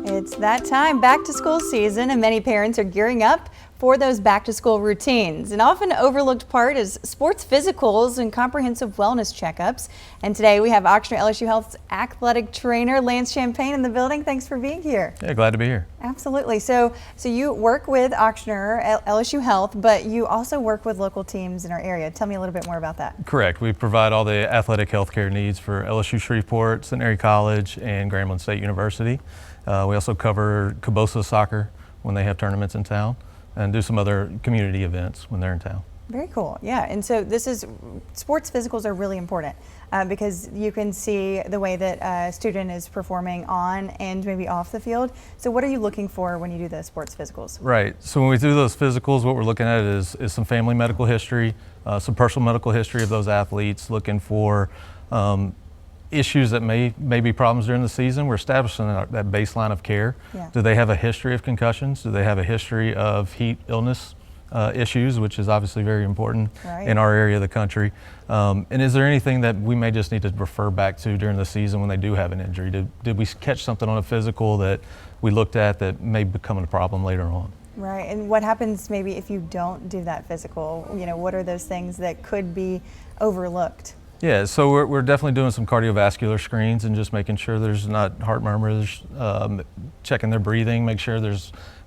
It's that time, back to school season, and many parents are gearing up for those back to school routines. An often overlooked part is sports physicals and comprehensive wellness checkups. And today we have Ochsner LSU Health's athletic trainer, Lance Champagne, in the building. Thanks for being here. Yeah, glad to be here. Absolutely. So you work with Ochsner LSU Health, but you also work with local teams in our area. Tell me a little bit more about that. Correct. We provide all the athletic healthcare needs for LSU Shreveport, Centenary College, and Grambling State University. We also cover Cabosa soccer when they have tournaments in town, and do some other community events when they're in town. Very cool. Yeah, and so sports physicals are really important because you can see the way that a student is performing on and maybe off the field. So what are you looking for when you do the sports physicals? Right. So when we do those physicals, what we're looking at is some family medical history, some personal medical history of those athletes, looking for issues that may be problems during the season. We're establishing that baseline of care. Yeah. Do they have a history of concussions? Do they have a history of heat illness issues, which is obviously very important in our area of the country? And is there anything that we may just need to refer back to during the season when they do have an injury? Did we catch something on a physical that we looked at that may become a problem later on? Right, and what happens maybe if you don't do that physical? You know, what are those things that could be overlooked? Yeah, so we're definitely doing some cardiovascular screens and just making sure there's not heart murmurs, checking their breathing, make sure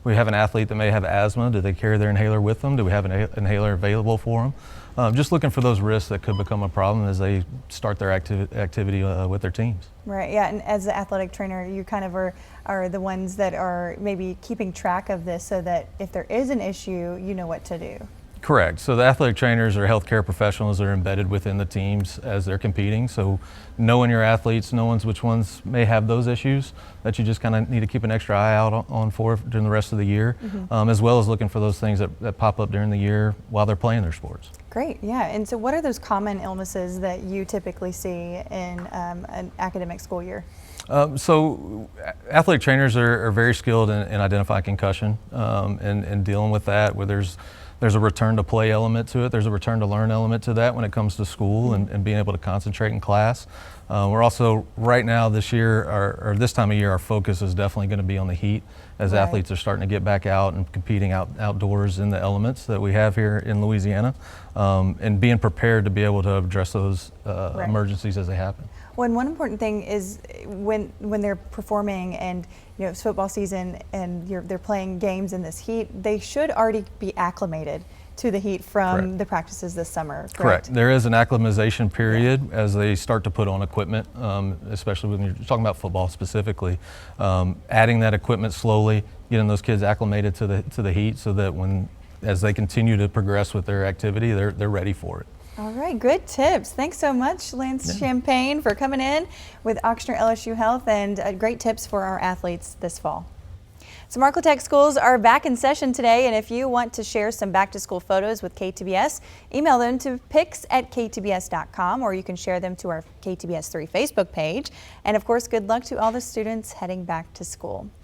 we have an athlete that may have asthma. Do they carry their inhaler with them? Do we have an inhaler available for them? Just looking for those risks that could become a problem as they start their activity with their teams. Right, yeah, and as the athletic trainer, you kind of are the ones that are maybe keeping track of this so that if there is an issue, you know what to do. Correct. So the athletic trainers or healthcare professionals are embedded within the teams as they're competing. So knowing your athletes, knowing which ones may have those issues that you just kind of need to keep an extra eye out on for during the rest of the year, as well as looking for those things that pop up during the year while they're playing their sports. Great, yeah. And so what are those common illnesses that you typically see in an academic school year? So athletic trainers are very skilled in identifying concussion and dealing with that, where there's a return to play element to it. There's a return to learn element to that when it comes to school and being able to concentrate in class. We're also, right now this year, or this time of year, our focus is definitely going to be on the heat as athletes are starting to get back out and competing outdoors in the elements that we have here in Louisiana, and being prepared to be able to address those emergencies as they happen. Well, and one important thing is when they're performing and it's football season and they're playing games in this heat, they should already be acclimated to the heat from the practices this summer. Correct? There is an acclimatization period as they start to put on equipment, especially when you're talking about football specifically. Adding that equipment slowly, getting those kids acclimated to the heat so that as they continue to progress with their activity, they're ready for it. All right, good tips. Thanks so much, Lance Champagne, for coming in with Ochsner LSU Health, and great tips for our athletes this fall. So Markletech schools are back in session today, and if you want to share some back-to-school photos with KTBS, email them to pics@ktbs.com, or you can share them to our KTBS 3 Facebook page. And of course, good luck to all the students heading back to school.